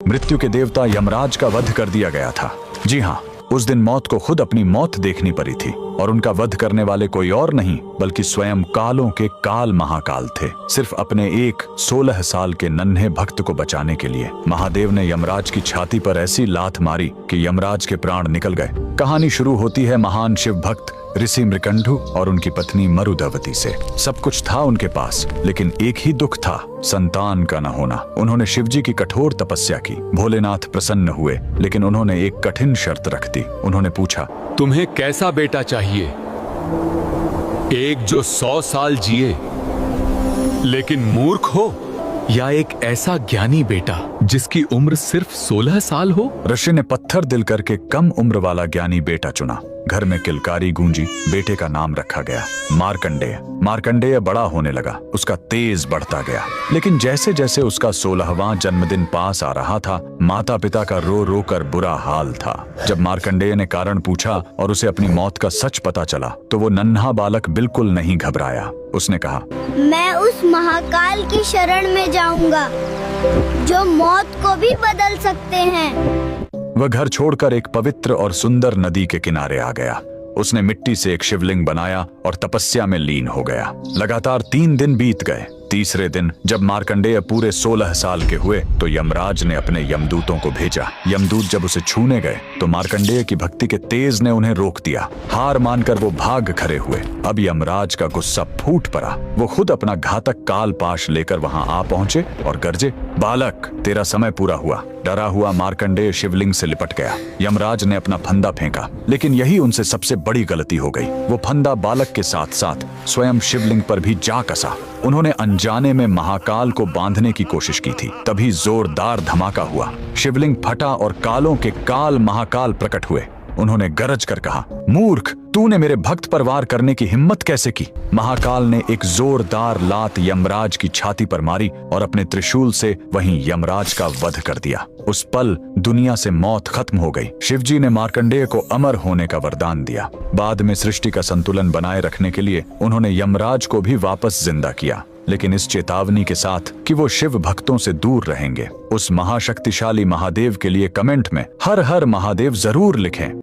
मृत्यु के देवता यमराज का वध कर दिया गया था। जी हाँ, उस दिन मौत को खुद अपनी मौत देखनी पड़ी थी और उनका वध करने वाले कोई और नहीं बल्कि स्वयं कालों के काल महाकाल थे। सिर्फ अपने एक 16 साल के नन्हे भक्त को बचाने के लिए महादेव ने यमराज की छाती पर ऐसी लात मारी कि यमराज के प्राण निकल गए। कहानी शुरू होती है महान शिव भक्त ऋषि मृकंडु और उनकी पत्नी मरुदवती से। सब कुछ था उनके पास, लेकिन एक ही दुख था, संतान का न होना। उन्होंने शिवजी की कठोर तपस्या की। भोलेनाथ प्रसन्न हुए, लेकिन उन्होंने एक कठिन शर्त रख दी। उन्होंने पूछा, तुम्हें कैसा बेटा चाहिए? एक जो 100 साल जिए लेकिन मूर्ख हो, या एक ऐसा ज्ञानी बेटा जिसकी उम्र सिर्फ 16 साल हो? ऋषि ने पत्थर दिल करके कम उम्र वाला ज्ञानी बेटा चुना। घर में किलकारी गूंजी। बेटे का नाम रखा गया मार्कंडेय। मार्कंडेय बड़ा होने लगा, उसका तेज बढ़ता गया। लेकिन जैसे जैसे उसका 16वां जन्मदिन पास आ रहा था, माता पिता का रो रो कर बुरा हाल था। जब मार्कंडेय ने कारण पूछा और उसे अपनी मौत का सच पता चला, तो वो नन्हा बालक बिल्कुल नहीं घबराया। उसने कहा, मैं उस महाकाल की शरण में जाऊंगा जो मौत को भी बदल सकते हैं। वह घर छोड़कर एक पवित्र और सुंदर नदी के किनारे आ गया। उसने मिट्टी से एक शिवलिंग बनाया और तपस्या में लीन हो गया। लगातार 3 दिन बीत गए। तीसरे दिन जब मार्कंडेय पूरे 16 साल के हुए, तो यमराज ने अपने यमदूतों को भेजा। यमदूत जब उसे छूने गए, तो मार्कंडेय की भक्ति के तेज ने उन्हें रोक दिया। हार मानकर वो भाग खड़े हुए। अब यमराज का गुस्सा फूट पड़ा। वो खुद अपना घातक काल पाश लेकर वहां आ पहुंचे और गरजे, बालक, तेरा समय पूरा हुआ। डरा हुआ मार्कंडेय शिवलिंग से लिपट गया। यमराज ने अपना फंदा फेंका, लेकिन यही उनसे सबसे बड़ी गलती हो गई। वो फंदा बालक के साथ साथ स्वयं शिवलिंग पर भी जा कसा। उन्होंने अनजाने में महाकाल को बांधने की कोशिश की थी। तभी जोरदार धमाका हुआ। शिवलिंग फटा और कालों के काल महाकाल प्रकट हुए। उन्होंने गरज कर कहा, मूर्ख, तूने मेरे भक्त पर वार करने की हिम्मत कैसे की? महाकाल ने एक जोरदार लात यमराज की छाती पर मारी और अपने त्रिशूल से वहीं यमराज का वध कर दिया। उस पल दुनिया से मौत खत्म हो गई। शिवजी ने मार्कंडेय को अमर होने का वरदान दिया। बाद में सृष्टि का संतुलन बनाए रखने के लिए उन्होंने यमराज को भी वापस जिंदा किया, लेकिन इस चेतावनी के साथ कि वो शिव भक्तों से दूर रहेंगे। उस महाशक्तिशाली महादेव के लिए कमेंट में हर हर महादेव जरूर लिखें।